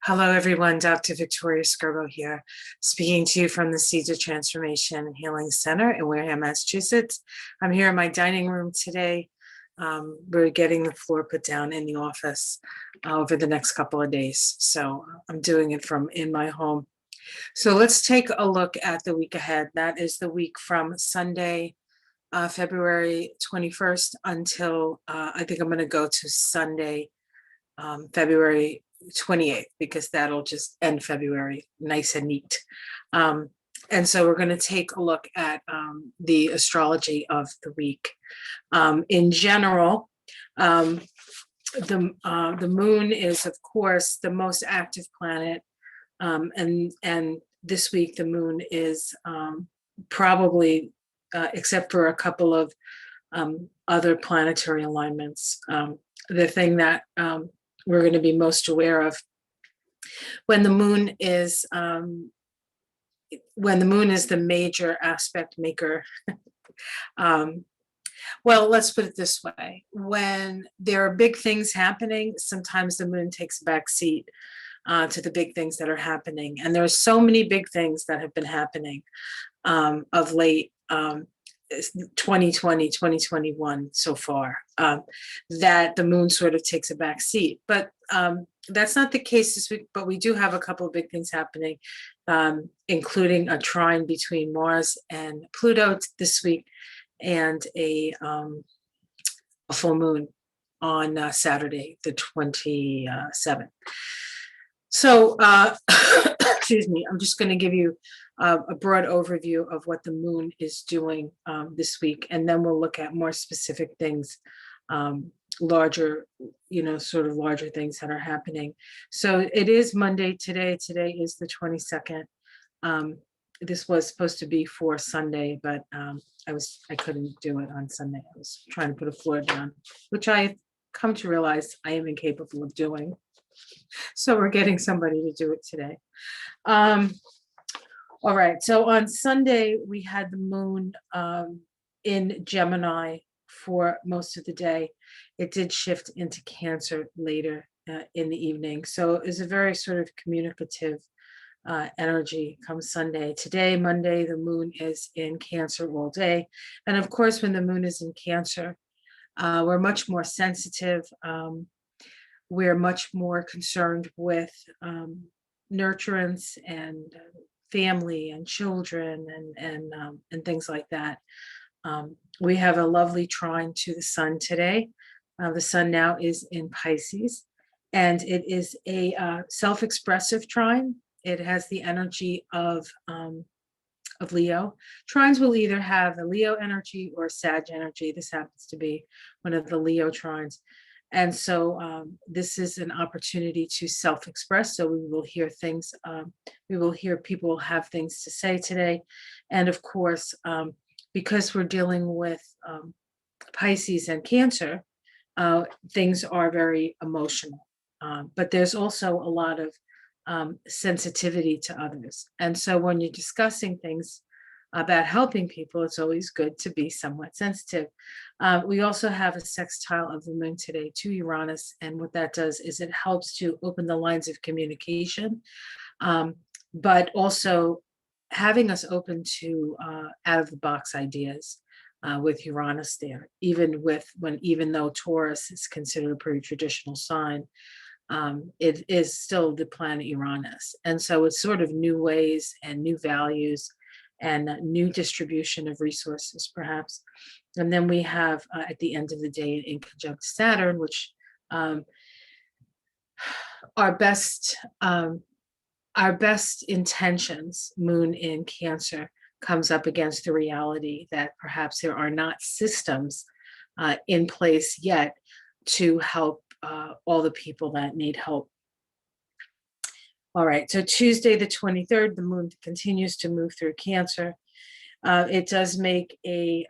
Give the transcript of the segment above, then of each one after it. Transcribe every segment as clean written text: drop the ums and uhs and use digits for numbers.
Hello, everyone. Dr. Victoria Skirbo here, speaking to you from the Seeds of Transformation and Healing Center in Wareham, Massachusetts. I'm here in my dining room today. We're getting the floor put down in the office over the next couple of days. So I'm doing it from in my home. So let's take a look at the week ahead. That is the week from Sunday, February 21st until I think I'm going to go to Sunday, February 28th, because that'll just end February nice and neat. And so we're going to take a look at the astrology of the week. In general, the moon is, of course, the most active planet. And this week, the moon is probably, except for a couple of other planetary alignments, the thing that we're going to be most aware of when the moon is the major aspect maker. Well, let's put it this way. When there are big things happening, sometimes the moon takes a back seat to the big things that are happening. And there are so many big things that have been happening of late, 2020, 2021 so far, that the moon sort of takes a back seat. But that's not the case this week, but we do have a couple of big things happening, including a trine between Mars and Pluto this week, and a full moon on Saturday, the 27th. So, excuse me, I'm just going to give you a broad overview of what the moon is doing this week, and then we'll look at more specific things, larger, sort of larger things that are happening. So it is Monday today. Today is the 22nd. This was supposed to be for Sunday, but I couldn't do it on Sunday. I was trying to put a floor down, which I come to realize I am incapable of doing. So we're getting somebody to do it today. All right, so on Sunday, we had the moon in Gemini for most of the day. It did shift into Cancer later in the evening. So it was a very sort of communicative energy come Sunday. Today, Monday, the moon is in Cancer all day. And of course, when the moon is in Cancer, we're much more sensitive. We're much more concerned with nurturance and family and children and things like that. We have a lovely trine to the sun today. The sun now is in Pisces, and it is a self-expressive trine. It has the energy of Leo. Trines will either have a Leo energy or a Sag energy. This happens to be one of the Leo trines. And so this is an opportunity to self-express. So we will hear things, we will hear people have things to say today. And of course, because we're dealing with Pisces and Cancer, things are very emotional. But there's also a lot of sensitivity to others. And so when you're discussing things about helping people, it's always good to be somewhat sensitive. We also have a sextile of the moon today to Uranus, and what that does is it helps to open the lines of communication, but also having us open to out-of-the-box ideas with Uranus there, even though Taurus is considered a pretty traditional sign. It is still the planet Uranus. And so it's sort of new ways and new values and new distribution of resources, perhaps. And then we have, at the end of the day, in conjunct Saturn, which our best intentions, moon in Cancer, comes up against the reality that perhaps there are not systems in place yet to help all the people that need help. All right, so Tuesday the 23rd, the moon continues to move through Cancer. It does make a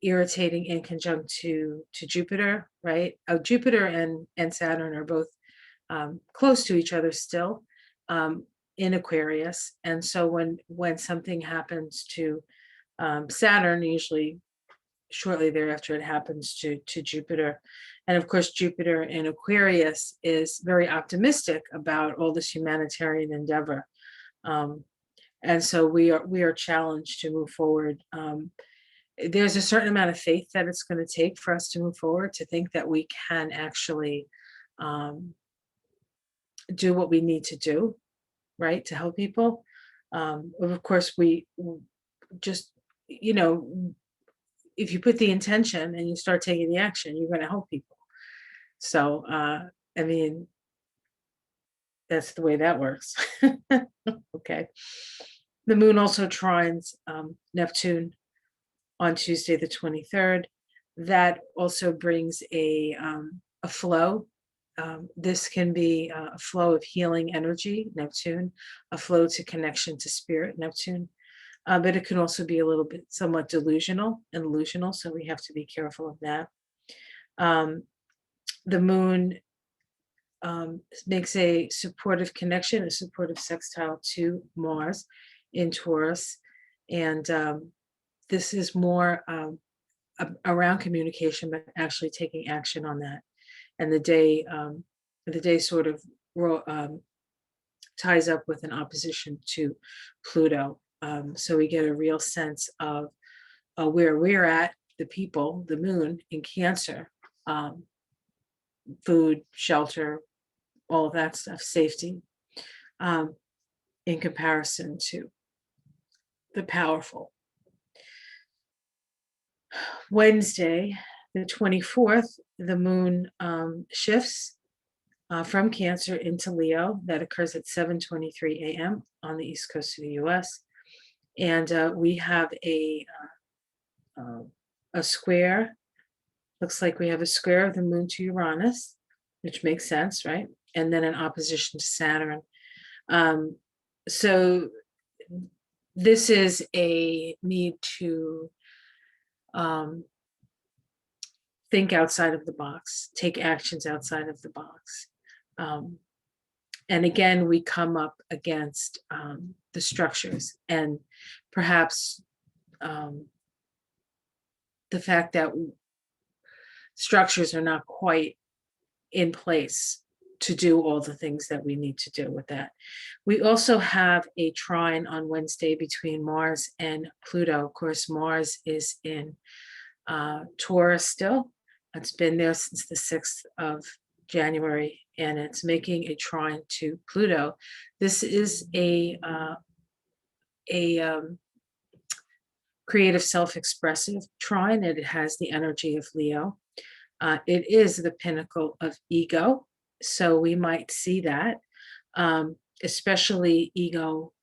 irritating in conjunct to Jupiter, right? Jupiter and Saturn are both close to each other still in Aquarius. And so when something happens to Saturn, usually shortly thereafter it happens to Jupiter. And of course, Jupiter in Aquarius is very optimistic about all this humanitarian endeavor. Um, and so we are challenged to move forward. There's a certain amount of faith that it's going to take for us to move forward, to think that we can actually um, do what we need to do, right, to help people. Of course, we just, you know, if you put the intention and you start taking the action, you're going to help people. So, I mean, that's the way that works. Okay. The moon also trines Neptune on Tuesday, the 23rd. That also brings a flow. This can be a flow of healing energy, Neptune, a flow to connection to spirit, Neptune. But it can also be a little bit somewhat delusional and illusional, so we have to be careful of that. The moon makes a supportive connection, a supportive sextile to Mars in Taurus. And this is more around communication, but actually taking action on that. And the day sort of ties up with an opposition to Pluto. So we get a real sense of where we're at, the people, the moon in Cancer, food, shelter, all of that stuff, safety, in comparison to the powerful. Wednesday, the 24th, the moon shifts from Cancer into Leo. That occurs at 7:23 a.m. on the east coast of the U.S. And we have a square. Looks like we have a square of the moon to Uranus, which makes sense, right? And then an opposition to Saturn. So this is a need to think outside of the box, take actions outside of the box. And again, we come up against the structures and perhaps the fact that structures are not quite in place to do all the things that we need to do with that. We also have a trine on Wednesday between Mars and Pluto. Of course, Mars is in Taurus still. It's been there since the 6th of January, and it's making a trine to Pluto. This is a creative, self-expressive trine, and it has the energy of Leo. It is the pinnacle of ego, so we might see that, especially ego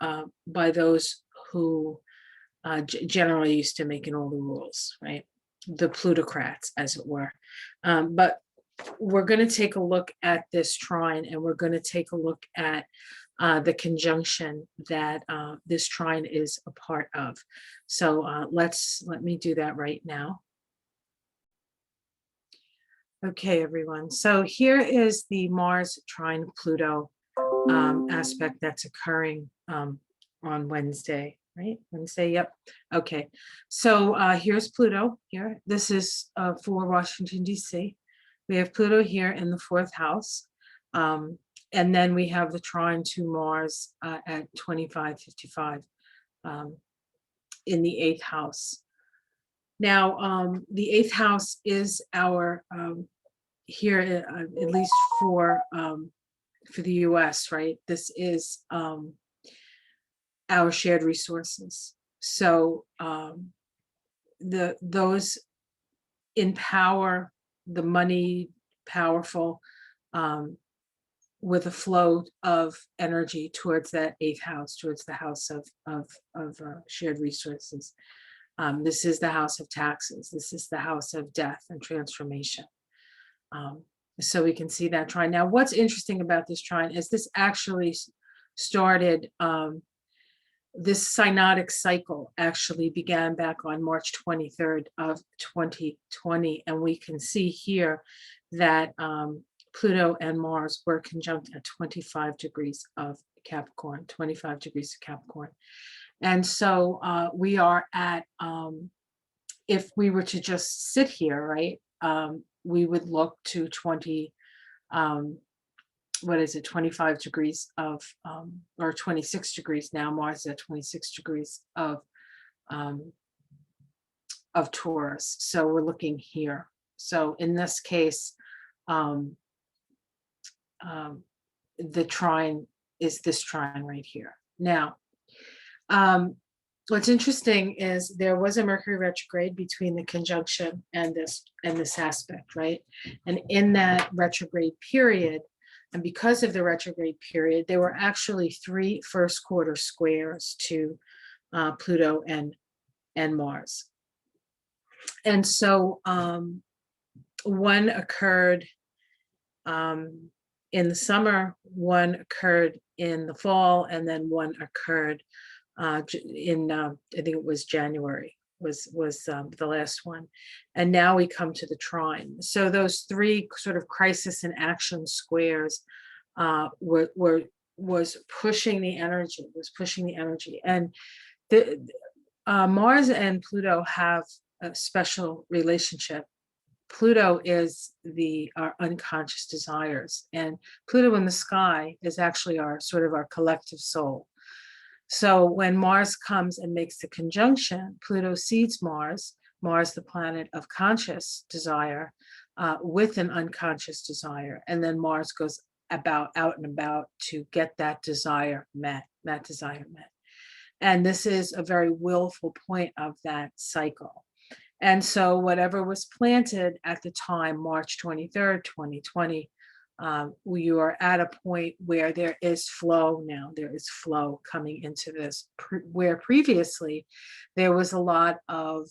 by those who generally used to making all the rules, right? The plutocrats, as it were. But we're going to take a look at this trine, and we're going to take a look at the conjunction that this trine is a part of. So let me do that right now. Okay, everyone. So here is the Mars trine Pluto aspect that's occurring on Wednesday, right? Wednesday, yep. Okay, so here's Pluto here. This is for Washington, D.C. We have Pluto here in the 4th house. And then we have the trine to Mars at 2555 in the 8th house. Now, the 8th house is our here, at least for the U.S., right? This is our shared resources. So those in power, the money powerful, with a flow of energy towards that 8th house, towards the house of shared resources. This is the house of taxes. This is the house of death and transformation. So we can see that trine. Now, what's interesting about this trine is this actually started, this synodic cycle actually began back on March 23rd of 2020. And we can see here that Pluto and Mars were conjunct at 25 degrees of Capricorn, 25 degrees of Capricorn. And so we are at if we were to just sit here, right, we would look to 20, um, what is it, 25 degrees or 26 degrees now. Mars is at 26 degrees um, of Taurus. So we're looking here. So in this case, um, um, the trine is this trine right here. Now, what's interesting is there was a Mercury retrograde between the conjunction and this aspect, right? And in that retrograde period, and because of the retrograde period, there were actually 3 first quarter squares to Pluto and Mars. And so one occurred in the summer, one occurred in the fall, and then one occurred in I think it was January was the last one, and now we come to the trine. So those 3 sort of crisis and action squares was pushing the energy, and the Mars and Pluto have a special relationship. Pluto is our unconscious desires, and Pluto in the sky is actually our sort of our collective soul. So when Mars comes and makes the conjunction, Pluto seeds Mars, the planet of conscious desire, with an unconscious desire, and then Mars goes out and about to get that desire met. And this is a very willful point of that cycle. And so whatever was planted at the time, March 23rd, 2020, you are at a point where there is flow now. There is flow coming into this, where previously there was a lot of,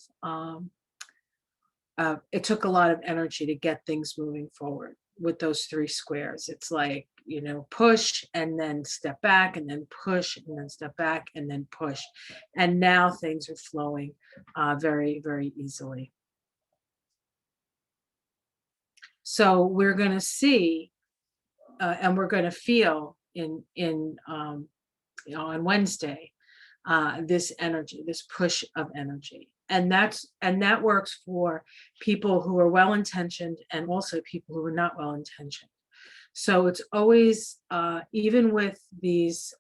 it took a lot of energy to get things moving forward with those 3 squares. It's like, push and then step back and then push and then step back and then push. And now things are flowing very, very easily. So we're going to see and we're going to feel on Wednesday this energy, this push of energy. And that works for people who are well-intentioned and also people who are not well-intentioned. So it's always, even with these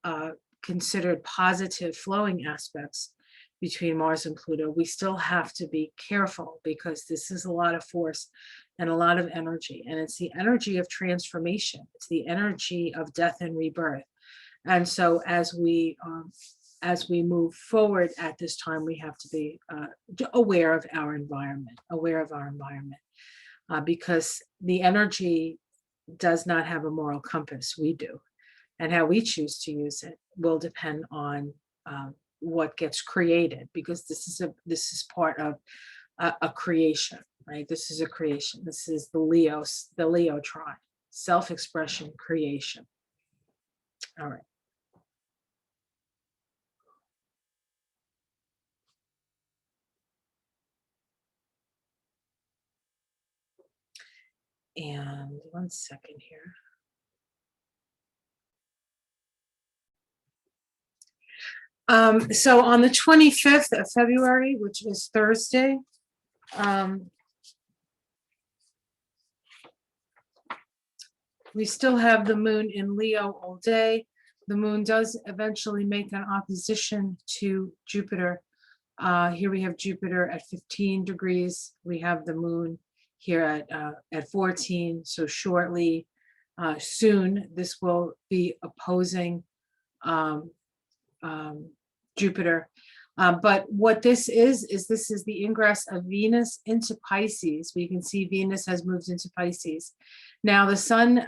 considered positive flowing aspects between Mars and Pluto, we still have to be careful because this is a lot of force and a lot of energy. And it's the energy of transformation. It's the energy of death and rebirth. And so as we move forward at this time, we have to be aware of our environment, because the energy does not have a moral compass. We do. And how we choose to use it will depend on what gets created, because this is part of a creation, right? This is a creation. This is the Leo trine, self-expression, creation. All right. And 1 second here. So on the 25th of February, which is Thursday, we still have the moon in Leo all day. The moon does eventually make an opposition to Jupiter. Here we have Jupiter at 15 degrees. We have the moon here at 14. So shortly, soon, this will be opposing Jupiter. But what this is this is the ingress of Venus into Pisces. We can see Venus has moved into Pisces. Now the sun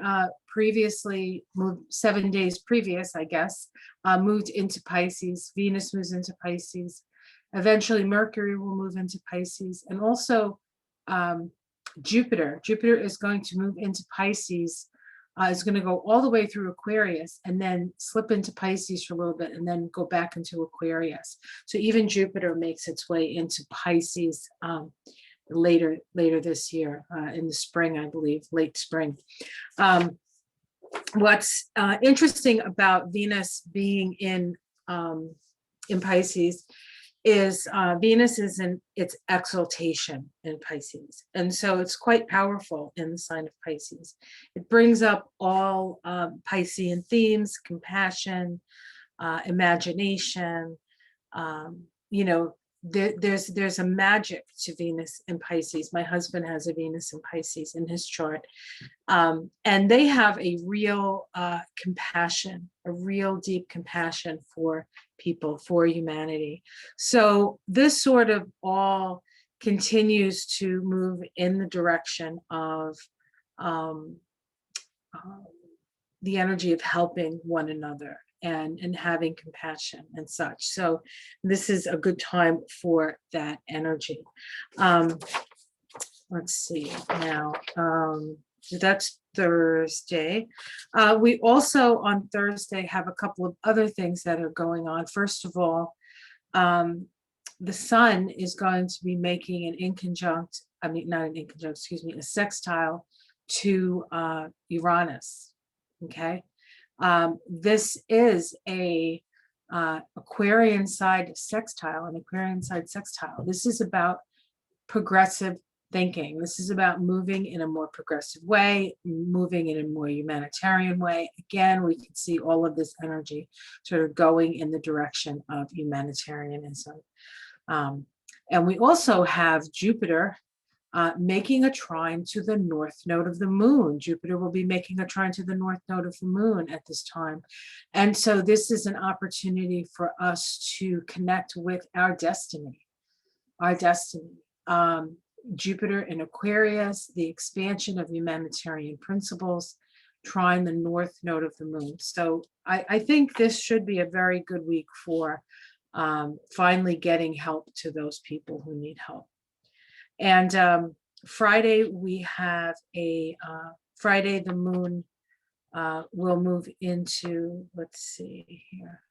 previously moved 7 days previous, I guess, moved into Pisces. Venus moves into Pisces. Eventually Mercury will move into Pisces, and also Jupiter is going to move into Pisces. It's going to go all the way through Aquarius and then slip into Pisces for a little bit and then go back into Aquarius. So even Jupiter makes its way into Pisces later this year, in the spring, I believe, late spring. What's interesting about Venus being in Pisces is Venus is in its exaltation in Pisces. And so it's quite powerful in the sign of Pisces. It brings up all Piscean themes, compassion, imagination. You know, there's a magic to Venus in Pisces. My husband has a Venus in Pisces in his chart. And they have a real compassion, a real deep compassion for people, for humanity. So this sort of all continues to move in the direction of um, the energy of helping one another and having compassion and such. So this is a good time for that energy. Let's see now. That's Thursday. We also on Thursday have a couple of other things that are going on. First of all, the sun is going to be making an inconjunct, I mean, not an inconjunct, excuse me, a sextile to Uranus. Okay. This is a Aquarian side sextile, an Aquarian side sextile. This is about progressive thinking. This is about moving in a more progressive way, moving in a more humanitarian way. Again, we can see all of this energy sort of going in the direction of humanitarianism. And we also have Jupiter making a trine to the north node of the moon. Jupiter will be making a trine to the north node of the moon at this time. And so this is an opportunity for us to connect with our destiny, our destiny. Jupiter in Aquarius, the expansion of humanitarian principles, trine the north node of the moon. So I think this should be a very good week for finally getting help to those people who need help. And Friday, we have a Friday, the moon will move into, let's see here.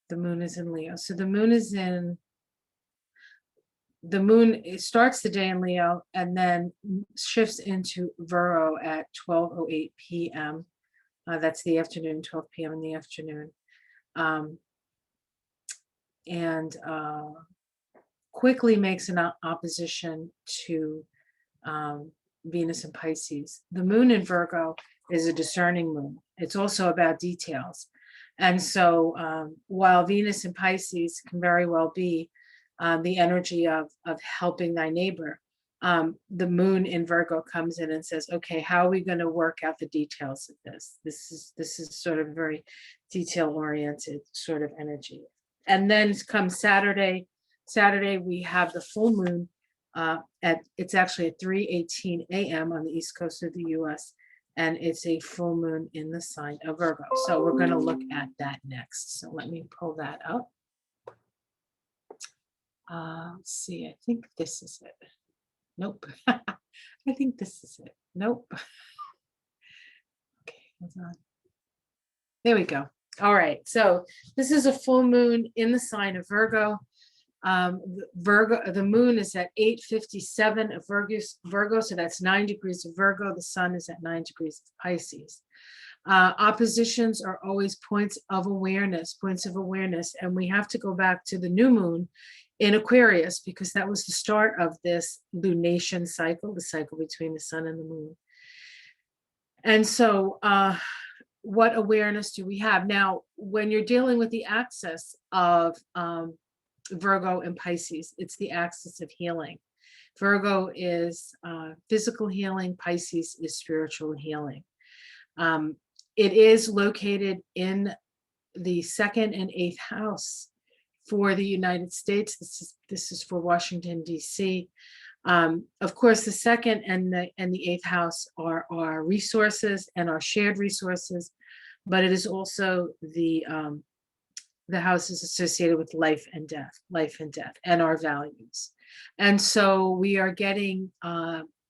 The moon is in Leo. So the moon is in, the moon, it starts the day in Leo and then shifts into Virgo at 12:08 p.m. That's the afternoon, 12 p.m. in the afternoon. And quickly makes an opposition to Venus and Pisces. The moon in Virgo is a discerning moon. It's also about details. And so while Venus in Pisces can very well be the energy of helping thy neighbor, the moon in Virgo comes in and says, okay, how are we going to work out the details of this? This is sort of very detail oriented sort of energy. And then comes Saturday. Saturday, we have the full moon it's actually at 3:18 a.m. on the east coast of the US, and it's a full moon in the sign of Virgo. So we're going to look at that next. So let me pull that up. Let's see, I think this is it. Nope. I think this is it. Nope. Okay, hold on. There we go. All right, so this is a full moon in the sign of Virgo. Virgo, the moon is at 8:57 of Virgo, so that's 9 degrees of Virgo. The sun is at 9 degrees of Pisces. Oppositions are always points of awareness, and we have to go back to the new moon in Aquarius because that was the start of this lunation cycle, the cycle between the sun and the moon. And so what awareness do we have? Now, when you're dealing with the axis of Virgo and Pisces, it's the axis of healing. Virgo is physical healing, Pisces is spiritual healing. It is located in the 2nd and 8th house for the United States. This is for Washington, D.C. Of course, the 2nd and the 8th house are our resources and our shared resources, but it is also the house is associated with life and death, and our values. And so we are getting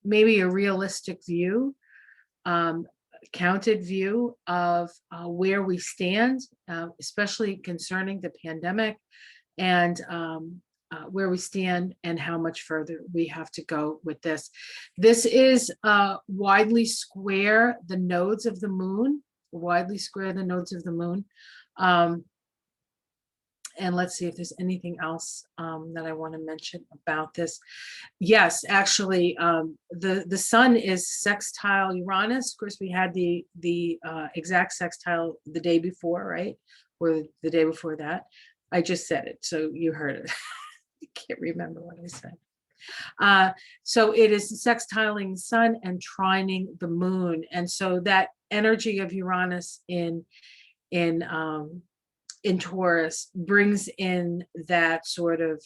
maybe a realistic view, counted view of where we stand, especially concerning the pandemic, and where we stand and how much further we have to go with this. This is widely square the nodes of the moon, And let's see if there's anything else that I want to mention about this. Yes, actually, the sun is sextile Uranus. Of course, we had the exact sextile the day before, right? Or the day before that. I just said it, so you heard it. I can't remember what I said. So it is sextiling the sun and trining the moon, and so that energy of Uranus in in Taurus brings in that sort of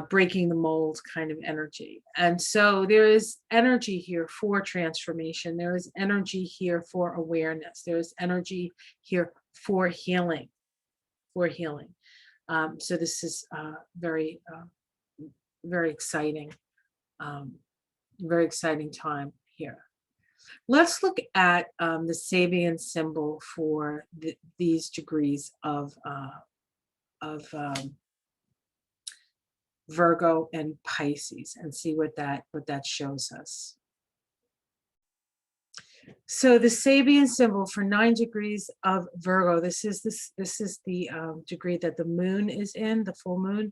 breaking the mold kind of energy. And so there is energy here for transformation. There is energy here for awareness. There is energy here for healing, for healing. So this is very exciting, um, very exciting time here. Let's look at the Sabian symbol for these degrees of Virgo and Pisces and see what that shows us. So the Sabian symbol for 9 degrees of Virgo. This is the degree that the moon is in, the full moon.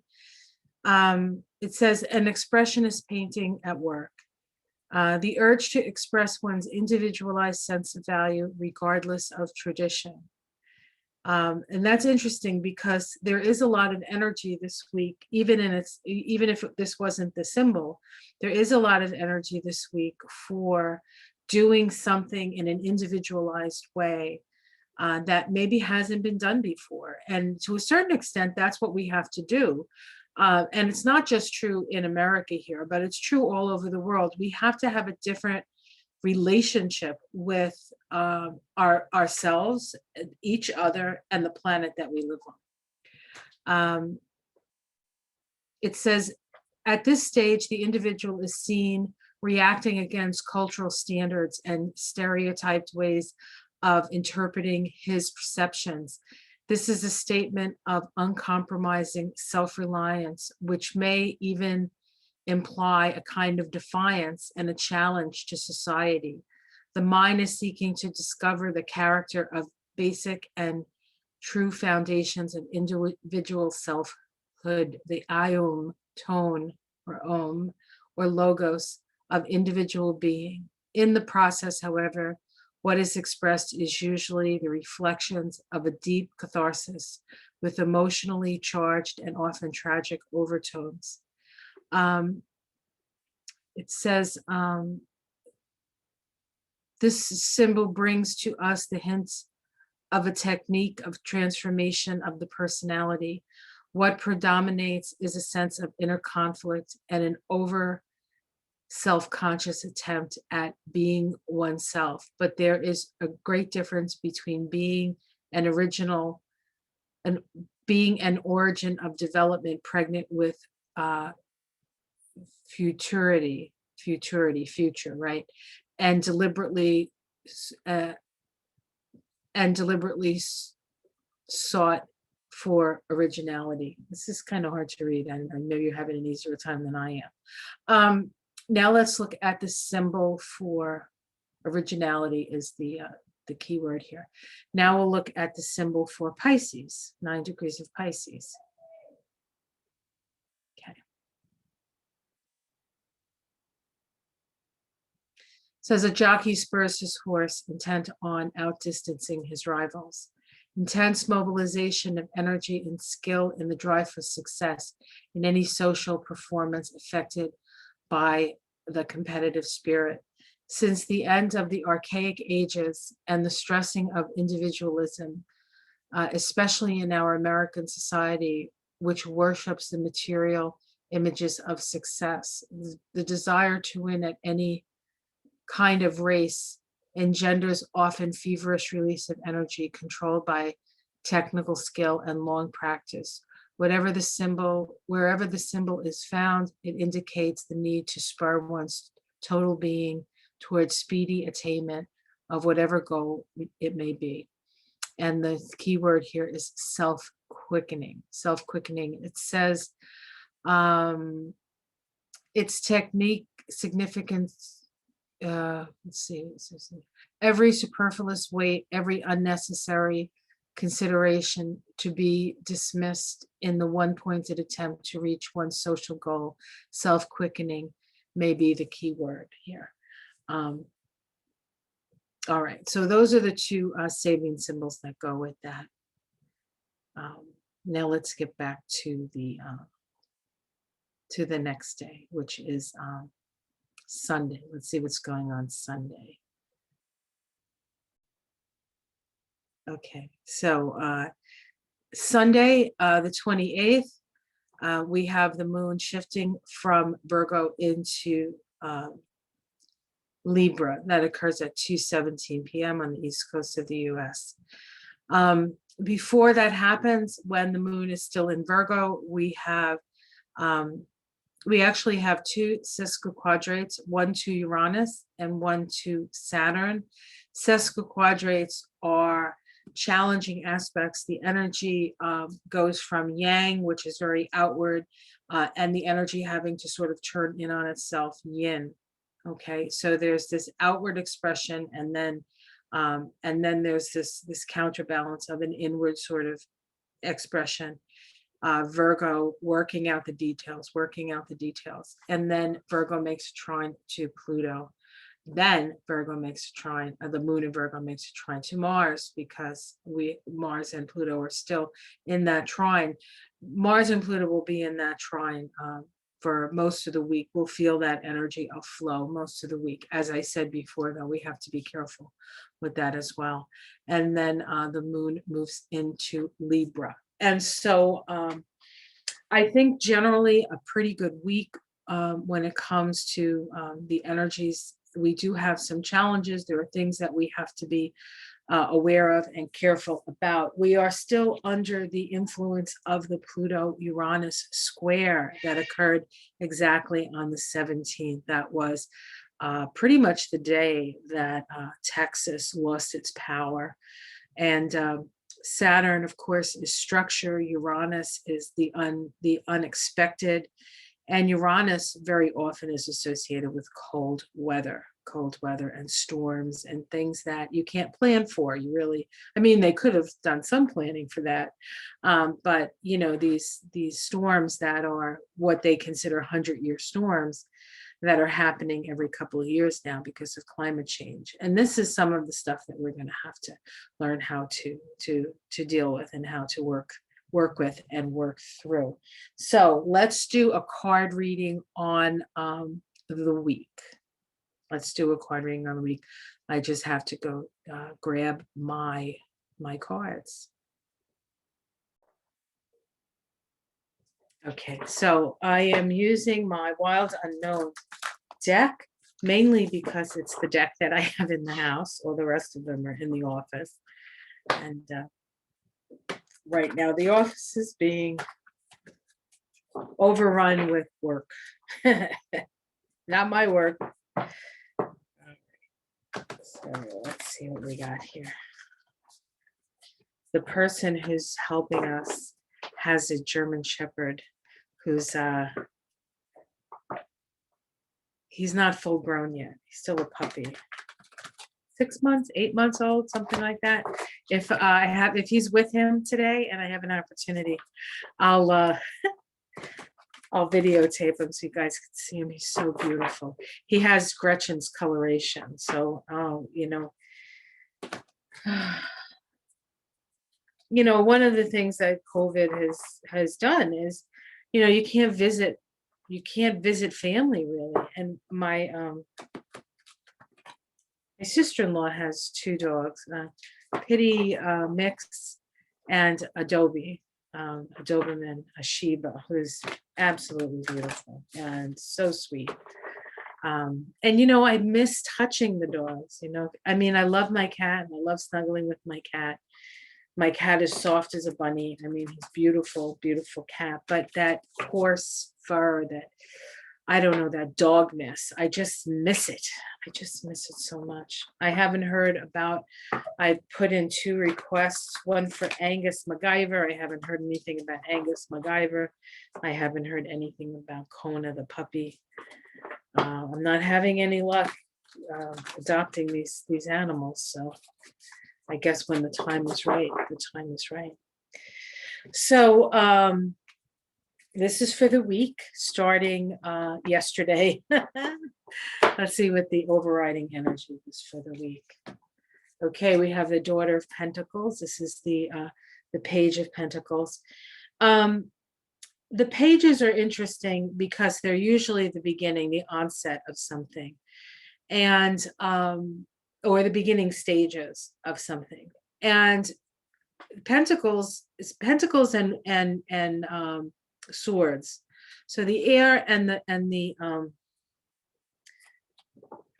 It says an expressionist painting at work. The urge to express one's individualized sense of value regardless of tradition. And that's interesting because there is a lot of energy this week, even if this wasn't the symbol, there is a lot of energy this week for doing something in an individualized way that maybe hasn't been done before. And to a certain extent, that's what we have to do. And it's not just true in America here, but it's true all over the world. We have to have a different relationship with ourselves, each other, and the planet that we live on. It says, at this stage, the individual is seen reacting against cultural standards and stereotyped ways of interpreting his perceptions. This is a statement of uncompromising self-reliance, which may even imply a kind of defiance and a challenge to society. The mind is seeking to discover the character of basic and true foundations of individual selfhood, the iom, tone, or om, or logos of individual being. In the process, however, what is expressed is usually the reflections of a deep catharsis with emotionally charged and often tragic overtones. It says, this symbol brings to us the hints of a technique of transformation of the personality. What predominates is a sense of inner conflict and an over self-conscious attempt at being oneself. But there is a great difference between being an original and being an origin of development pregnant with future, right? And deliberately sought for originality. This is kind of hard to read. I know you're having an easier time than I am. Now let's look at the symbol for originality is the key word here. Now we'll look at the symbol for Pisces, 9 degrees of Pisces. Okay. Says a jockey spurs his horse, intent on outdistancing his rivals. Intense mobilization of energy and skill in the drive for success in any social performance affected by the competitive spirit. Since the end of the archaic ages and the stressing of individualism, especially in our American society, which worships the material images of success, the desire to win at any kind of race engenders often feverish release of energy controlled by technical skill and long practice. Wherever the symbol is found, it indicates the need to spur one's total being towards speedy attainment of whatever goal it may be. And the key word here is self-quickening. Self-quickening. It says its technique, significance, let's see, every superfluous weight, every unnecessary consideration to be dismissed in the one-pointed attempt to reach one's social goal. Self-quickening may be the key word here. All right, so those are the two saving symbols that go with that. Now let's get back to the next day, which is Sunday. Let's see what's going on Sunday. Okay, so Sunday, the 28th, we have the moon shifting from Virgo into Libra. That occurs at 2:17 p.m. on the east coast of the US. Before that happens, when the moon is still in Virgo, we actually have two sesquiquadrates, one to Uranus and one to Saturn. Sesquiquadrates are challenging aspects. The energy goes from yang, which is very outward, and the energy having to sort of turn in on itself, yin. Okay, so there's this outward expression, and then there's this counterbalance of an inward sort of expression. Virgo working out the details, and then Virgo makes a trine to Pluto. Then Virgo makes a trine, the moon in Virgo makes a trine to Mars, because Mars and Pluto are still in that trine. Mars and Pluto will be in that trine for most of the week. We'll feel that energy of flow most of the week. As I said before, though, we have to be careful with that as well. And then the moon moves into Libra. And so I think generally a pretty good week when it comes to the energies. We do have some challenges. There are things that we have to be aware of and careful about. We are still under the influence of the Pluto-Uranus square that occurred exactly on the 17th. That was pretty much the day that Texas lost its power. And Saturn, of course, is structure. Uranus is the unexpected. And Uranus very often is associated with cold weather and storms and things that you can't plan for. They could have done some planning for that. But, these storms that are what they consider 100-year storms that are happening every couple of years now because of climate change. And this is some of the stuff that we're going to have to learn how to deal with and how to work with and work through. So let's do a card reading on the week. I just have to go grab my cards. Okay, so I am using my Wild Unknown deck, mainly because it's the deck that I have in the house. All the rest of them are in the office. And right now the office is being overrun with work. Not my work. So let's see what we got here. The person who's helping us has a German Shepherd who's he's not full grown yet. He's still a puppy. 6 months, 8 months old, something like that. If he's with him today and I have an opportunity, I'll videotape him so you guys can see him. He's so beautiful. He has Gretchen's coloration. So, one of the things that COVID has done is, you can't visit family really. And my sister-in-law has two dogs, Pity Mix and Adobe. A Doberman, a Shiba, who's absolutely beautiful and so sweet. And I miss touching the dogs. I love my cat and I love snuggling with my cat. My cat is soft as a bunny. He's beautiful, beautiful cat. But that coarse fur, that dogness, I just miss it. So much. I haven't heard about, I put in 2 requests, one for Angus MacGyver. I haven't heard anything about Angus MacGyver. I haven't heard anything about Kona the puppy. I'm not having any luck adopting these animals. So I guess when the time is right, the time is right. So this is for the week starting yesterday. Let's see what the overriding energy is for the week. Okay, we have the Daughter of Pentacles. This is the Page of Pentacles. The pages are interesting because they're usually the beginning, the onset of something, and or the beginning stages of something. And Pentacles is Pentacles and swords. So the air and the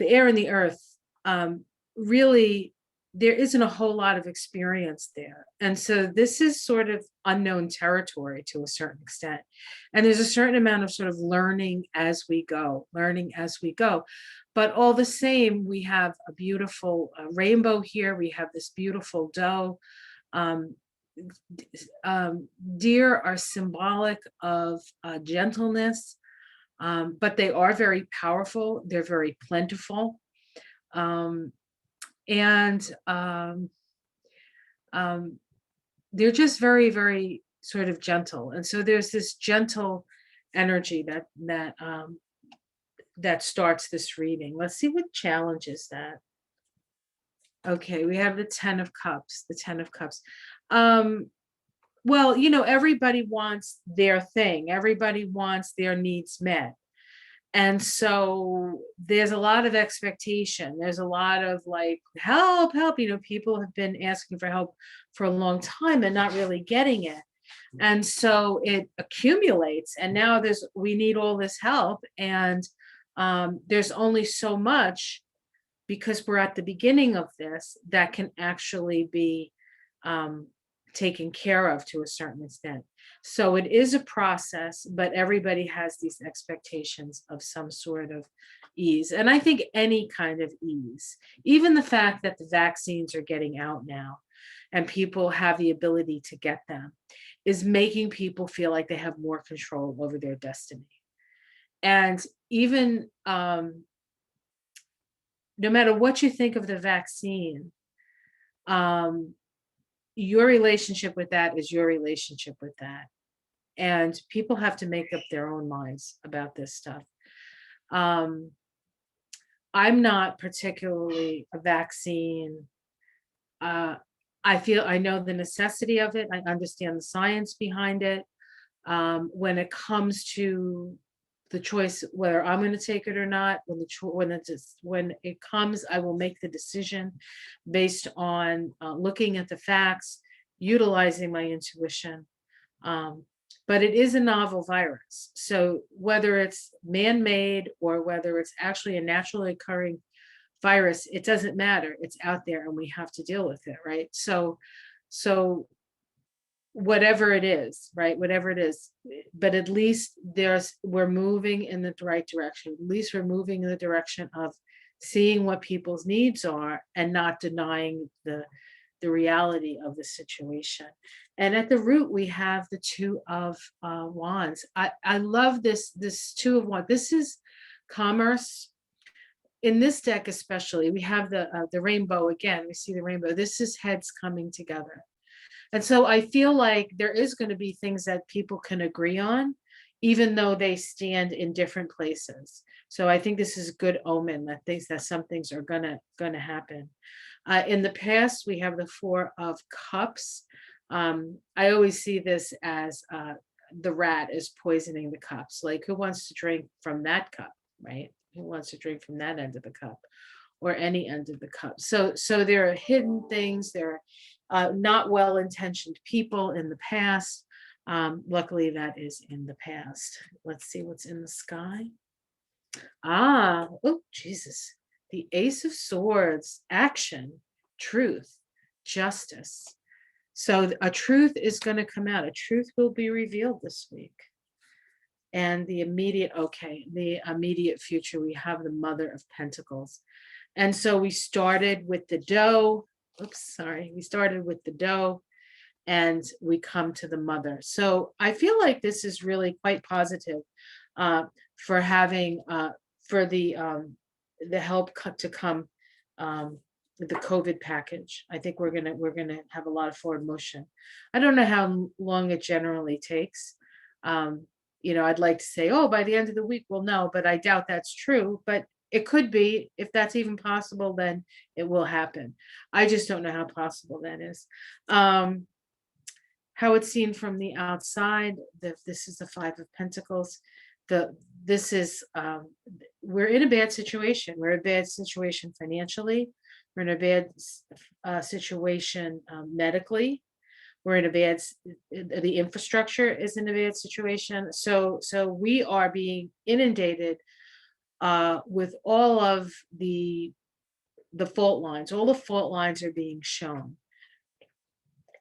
air and the earth, really there isn't a whole lot of experience there. And so this is sort of unknown territory to a certain extent. And there's a certain amount of sort of learning as we go. But all the same, we have a beautiful rainbow here. We have this beautiful doe. Um, Deer are symbolic of gentleness, but they are very powerful. They're very plentiful. And they're just very, very sort of gentle. And so there's this gentle energy that starts this reading. Let's see what challenges that. Okay, we have the Ten of Cups, the Ten of Cups. Well, everybody wants their thing. Everybody wants their needs met. And so there's a lot of expectation. There's a lot of like, help. People have been asking for help for a long time and not really getting it. And so it accumulates. And now we need all this help. And there's only so much, because we're at the beginning of this, that can actually be taken care of to a certain extent. So it is a process, but everybody has these expectations of some sort of ease. And I think any kind of ease, even the fact that the vaccines are getting out now and people have the ability to get them, is making people feel like they have more control over their destiny. And even no matter what you think of the vaccine, your relationship with that is your relationship with that. And people have to make up their own minds about this stuff. I'm not particularly a vaccine. I know the necessity of it. I understand the science behind it. When it comes to the choice whether I'm going to take it or not, when it comes, I will make the decision based on looking at the facts, utilizing my intuition. But it is a novel virus. So whether it's man-made or whether it's actually a naturally occurring virus, it doesn't matter. It's out there and we have to deal with it, right? So whatever it is, right? Whatever it is, but at least we're moving in the right direction. At least we're moving in the direction of seeing what people's needs are and not denying the reality of the situation. And at the root, we have the Two of Wands. I love this Two of Wands. This is commerce. In this deck especially, we have the rainbow again. We see the rainbow. This is heads coming together. And so I feel like there is going to be things that people can agree on, even though they stand in different places. So I think this is a good omen that some things are gonna happen. In the past, we have the Four of Cups. I always see this as the rat is poisoning the cups. Like, who wants to drink from that cup, right? Who wants to drink from that end of the cup or any end of the cup? So there are hidden things. There are not well-intentioned people in the past. Luckily, that is in the past. Let's see what's in the sky. Oh, Jesus. The Ace of Swords, action, truth, justice. So a truth is going to come out. A truth will be revealed this week. And the immediate future, we have the Mother of Pentacles. And so we started with the doe. We started with the doe and we come to the mother. So I feel like this is really quite positive for having, for the help to come the COVID package. I think we're gonna have a lot of forward motion. I don't know how long it generally takes. Um, I'd like to say, oh, by the end of the week we'll know, but I doubt that's true. But it could be. If that's even possible, then it will happen. I just don't know how possible that is. Um, how it's seen from the outside. This is the Five of Pentacles. This is we're in a bad situation. We're in a bad situation financially. We're in a bad situation medically. We're in a bad the infrastructure is in a bad situation. So we are being inundated with all of the fault lines. All the fault lines are being shown.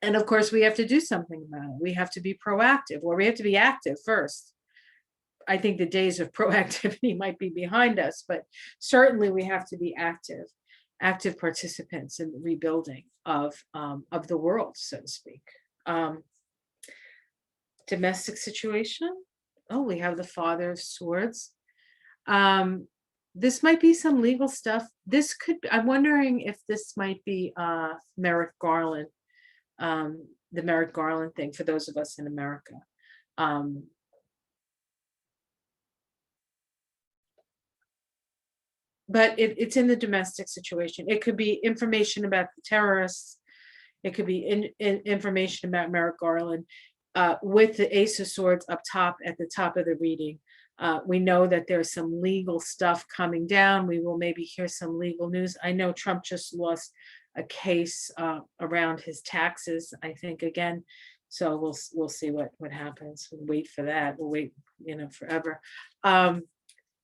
And of course, we have to do something about it. We have to be proactive, or we have to be active first. I think the days of proactivity might be behind us, but certainly we have to be active participants in the rebuilding of the world, so to speak. Domestic situation. Oh, we have the Father of Swords. This might be some legal stuff. This could. I'm wondering if this might be Merrick Garland. The Merrick Garland thing for those of us in America. But it's in the domestic situation. It could be information about the terrorists. It could be information about Merrick Garland with the Ace of Swords up top at the top of the reading. We know that there's some legal stuff coming down. We will maybe hear some legal news. I know Trump just lost a case around his taxes, I think, again. So we'll see what happens. We'll wait for that. We'll wait, forever.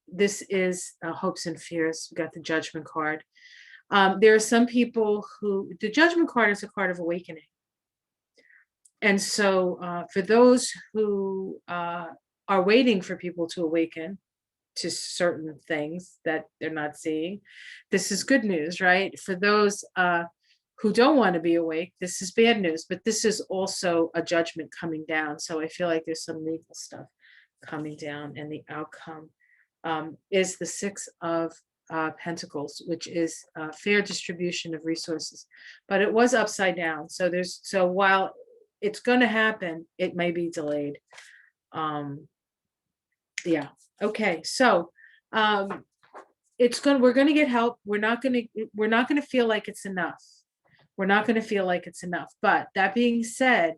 This is hopes and fears. We got the Judgment card. There are some people who the Judgment card is a card of awakening. And so for those who are waiting for people to awaken to certain things that they're not seeing, this is good news, right? For those who don't want to be awake, this is bad news, but this is also a judgment coming down. So I feel like there's some legal stuff coming down, and the outcome is the Six of Pentacles, which is fair distribution of resources, but it was upside down. So while it's going to happen, it may be delayed. Yeah. Okay. So we're going to get help. We're not going to feel like it's enough. We're not going to feel like it's enough. But that being said,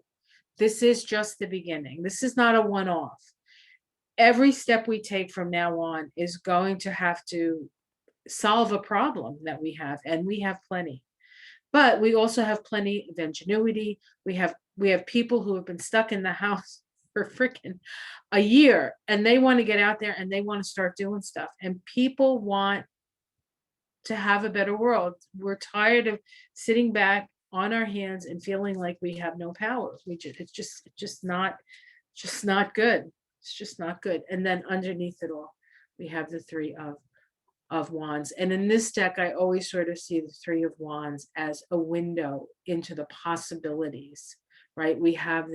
this is just the beginning. This is not a one-off. Every step we take from now on is going to have to solve a problem that we have, and we have plenty. But we also have plenty of ingenuity. We have people who have been stuck in the house for freaking a year, and they want to get out there and they want to start doing stuff. And people want to have a better world. We're tired of sitting back on our hands and feeling like we have no power. It's just not good. It's just not good. And then underneath it all, we have the Three of Wands. And in this deck, I always sort of see the Three of Wands as a window into the possibilities, right? We have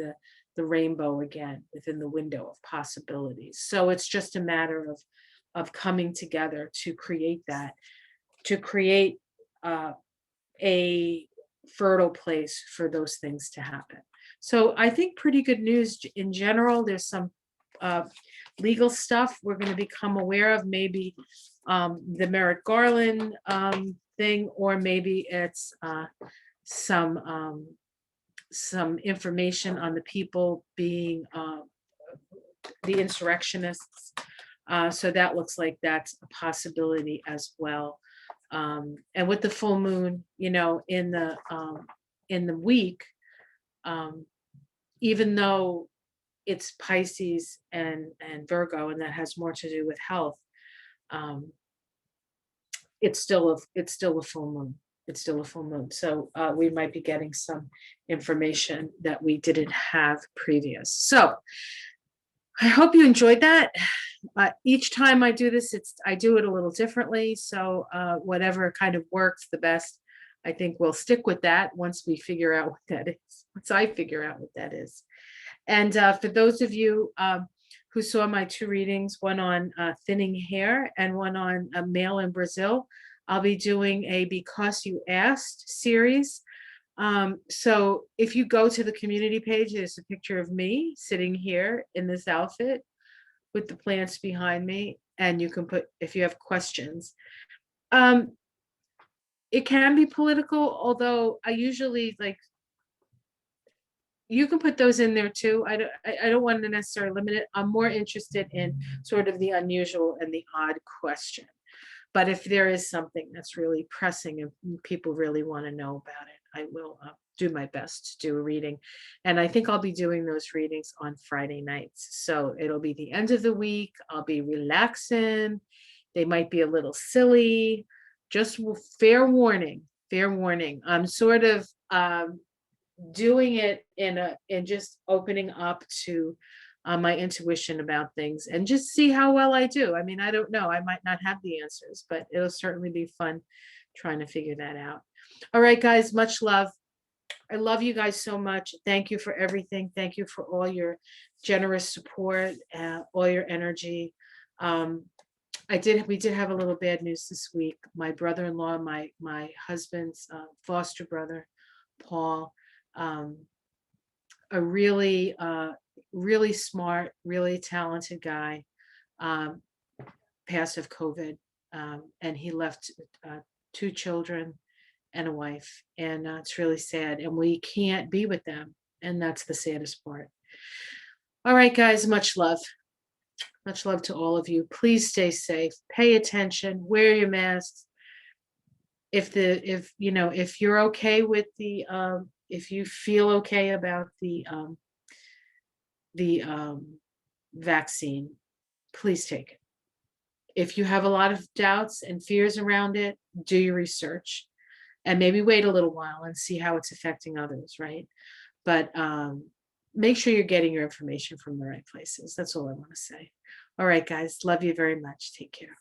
the rainbow again within the window of possibilities. So it's just a matter of coming together to create that, to create a fertile place for those things to happen. So I think pretty good news in general. There's some legal stuff we're going to become aware of, maybe the Merrick Garland thing, or maybe it's some information on the people being the insurrectionists. So that looks like that's a possibility as well. And with the full moon, in the week, even though it's Pisces and Virgo, and that has more to do with health, it's still a full moon. It's still a full moon. So we might be getting some information that we didn't have previous. So I hope you enjoyed that. Each time I do this, I do it a little differently. So whatever kind of works the best, I think we'll stick with that once we figure out what that is. Once I figure out what that is. And for those of you who saw my two readings, one on thinning hair and one on a male in Brazil, I'll be doing a Because You Asked series. So if you go to the community page, there's a picture of me sitting here in this outfit with the plants behind me, and you can put, if you have questions. It can be political, although I usually like, you can put those in there too. I don't want to necessarily limit it. I'm more interested in sort of the unusual and the odd question. But if there is something that's really pressing and people really want to know about it, I will do my best to do a reading. And I think I'll be doing those readings on Friday nights. So it'll be the end of the week. I'll be relaxing. They might be a little silly. Just fair warning, fair warning. I'm sort of doing it in just opening up to my intuition about things and just see how well I do. I mean, I don't know. I might not have the answers, but it'll certainly be fun trying to figure that out. All right, guys, much love. I love you guys so much. Thank you for everything. Thank you for all your generous support, all your energy. We did have a little bad news this week. My brother-in-law, my husband's foster brother, Paul, a really really smart, really talented guy, passed of COVID, and he left 2 children and a wife, and it's really sad, and we can't be with them, and that's the saddest part. All right, guys, much love. Much love to all of you. Please stay safe. Pay attention. Wear your masks. If you're okay with the if you feel okay about the vaccine, please take it. If you have a lot of doubts and fears around it, do your research and maybe wait a little while and see how it's affecting others, right? But make sure you're getting your information from the right places. That's all I want to say. All right, guys, love you very much. Take care.